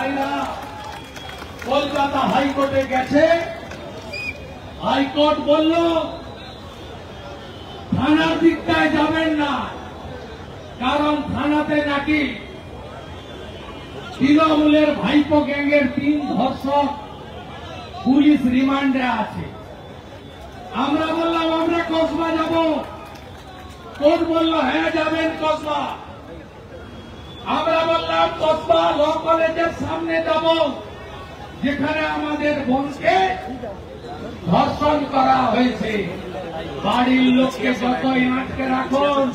ভাইরা কলকাতা হাইকোর্টে গেছে। হাইকোর্ট বলল থানার দিকটায় যাবেন না, কারণ থানাতে নাকি তৃণমূলের ভাইপো গ্যাংয়ের 3 ধর্ষক পুলিশ রিমান্ডে আছে। আমরা বললাম আমরা কসবা যাব। কোর্ট বলল হ্যাঁ যাবেন কসবা। আমরা বললাম কসবা ল কলেজের সামনে যাব, যেখানে আমাদের বোনকে ধর্ষণ করা হয়েছে। বাড়ির লোককে যতই আটকে রাখুন,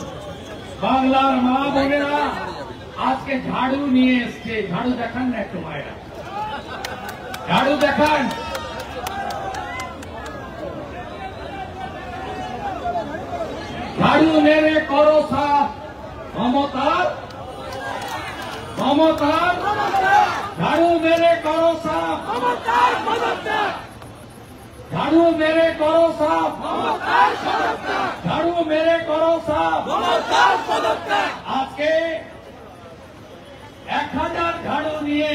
বাংলার মা বোনেরা আজকে ঝাড়ু নিয়ে এসছে। ঝাড়ু দেখান না একটু মায়েরা, ঝাড়ু দেখান। ঝাড়ু মেরে করো সাফ মমতার, মমতার ঝাড়ু মেরে করো সাফ, ঝাড়ু মেরে করো সাফ, ঝাড়ু মেরে করো সাফ। আজকে 1000 ঝাড়ু নিয়ে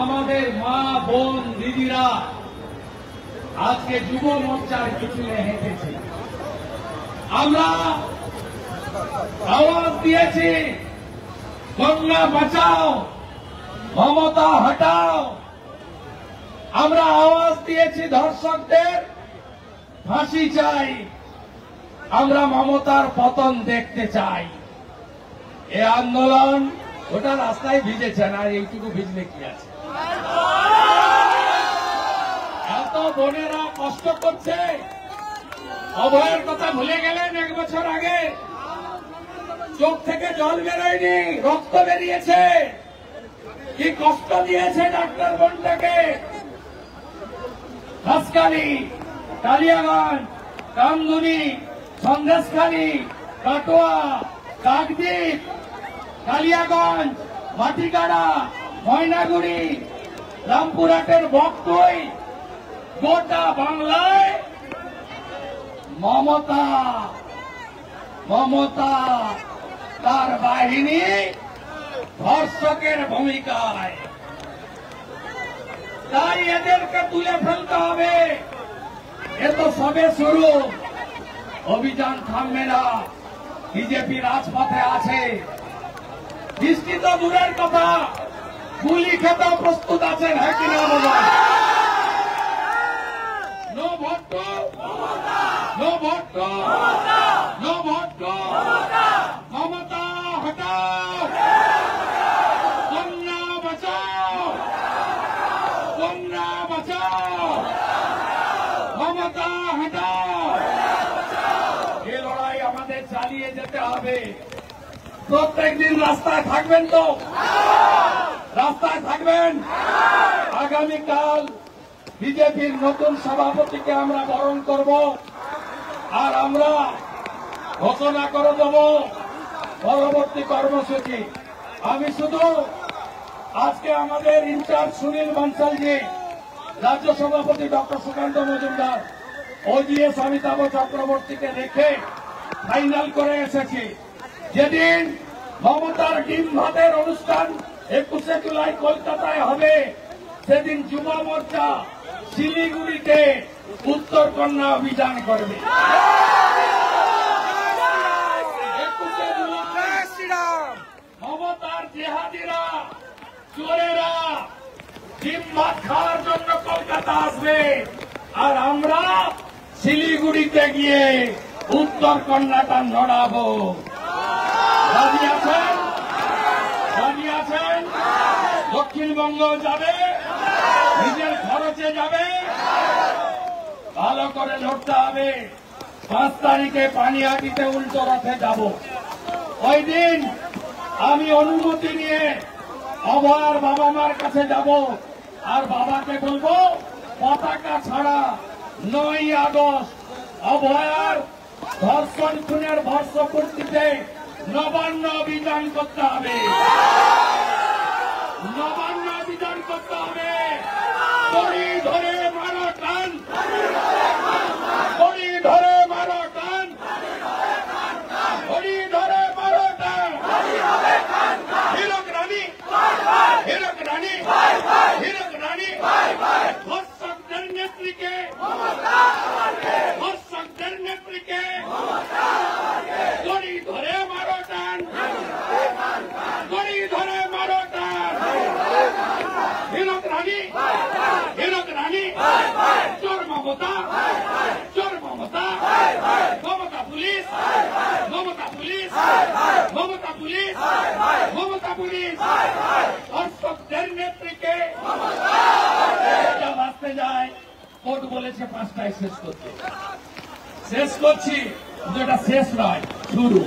আমাদের মা বোন দিদিরা আজকে যুব মোর্চার পিছনে হেঁটেছে। আমরা আওয়াজ দিয়েছি গঙ্গা বাঁচাও, মমতা হটাও। আমরা আওয়াজ দিয়েছি ধর্ষকদের ফাঁসি চাই, আমরা মমতার পতন দেখতে চাই। এ আন্দোলন ওটা রাস্তায় ভিজেছে না, এইটুকু ভিজলে কি আছে? এত বোনেরা কষ্ট করছে। অভয়ের কথা ভুলে গেলেন? 1 বছর আগে চোখ থেকে জল বেরোয়নি, রক্ত বেরিয়েছে। কি কষ্ট দিয়েছে ডাক্তার বোনটাকে। হাসখালি, কালিয়াগঞ্জ, কামদুনি, সন্দেশখালী, কাটোয়া, কাকদ্বীপ, কালিয়াগঞ্জ, মাটিগাড়া, ময়নাগুড়ি, রামপুরহাটের বকটুই, গোটা বাংলায় মমতা, মমতা তার বাহিনী ধর্ষকের ভূমিকায়। তাই এদেরকে তুলে ফেলতে হবে। এ তো সবে শুরু, অভিযান থামবে না। বিজেপি রাজপথে আছে। বৃষ্টি তো দূরের কথা, গুলি খেতেও প্রস্তুত আছেন, হ্যাঁ কিনা বলুন? No vote to Mamata, no vote to Mamata, no vote to Mamata. Mamata হটাও, কন্যা বাঁচাও, কন্যা বাঁচাও, মমতা হটাও। এই লড়াই আমাদের চালিয়ে যেতে হবে। প্রত্যেকদিন রাস্তায় থাকবেন তো? রাস্তায় থাকবেন। আগামীকাল বিজেপির নতুন সভাপতিকে আমরা বরণ করব, আর আমরা ঘোষণা করে দেব পরবর্তী কর্মসূচি। আমি শুধু আজকে আমাদের ইনচার্জ সুনীল বানসালজি, রাজ্য সভাপতি ডক্টর সুকান্ত মজুমদার, ওজিএস অমিতাভ চক্রবর্তীকে রেখে ফাইনাল করে এসেছি। যেদিন মমতার ডিম ভাতের অনুষ্ঠান 21শে জুলাই কলকাতায় হবে, সেদিন যুব মোর্চা শিলিগুড়িতে উত্তর কন্যা অভিযান করবে। 21শে জুলাই মমতার জেহাদিরা, চোরেরা ডিম ভাত খাওয়ার জন্য কলকাতা আসবে, আর আমরা শিলিগুড়িতে গিয়ে উত্তর কন্যাটা নড়াবো। রাজি আছেন? রাজি আছেন? দক্ষিণবঙ্গ যাবে, নিজের খরচে যাবে। ভালো করে লড়তে হবে। 5 তারিখে পানিহাটিতে উল্টো রথে যাব। ওই দিন আমি অনুমতি নিয়ে অভয়ার বাবা মার কাছে যাব, আর বাবাকে বলবো পতাকা ছাড়া 9ই আগস্ট অভয়ার ধর্ষণ খুনের বর্ষপূর্তিতে নবান্ন অভিযান করতে হবে। নবান্ন অভিযান করতে হবে। দড়ি ধরে মারো টান, দড়ি ধরে মারো টান, দড়ি ধরে মারো টান। হিরক রানী, হিরক রানী। গড়ি ধরে মারো টান, গড়ি ধরে মারো টান। হিরক রানী, হিরক রানী, চোর মমতা, চোর Mamata, Mamata police, Mamata police, Mamata police, Mamata police. দর্শকদের নেত্রীকে বাঁচতে যায়। কোর্ট বলেছে 5টায় শেষ করতে। শেষ করছি, যেটা শেষ নয়, শুরু।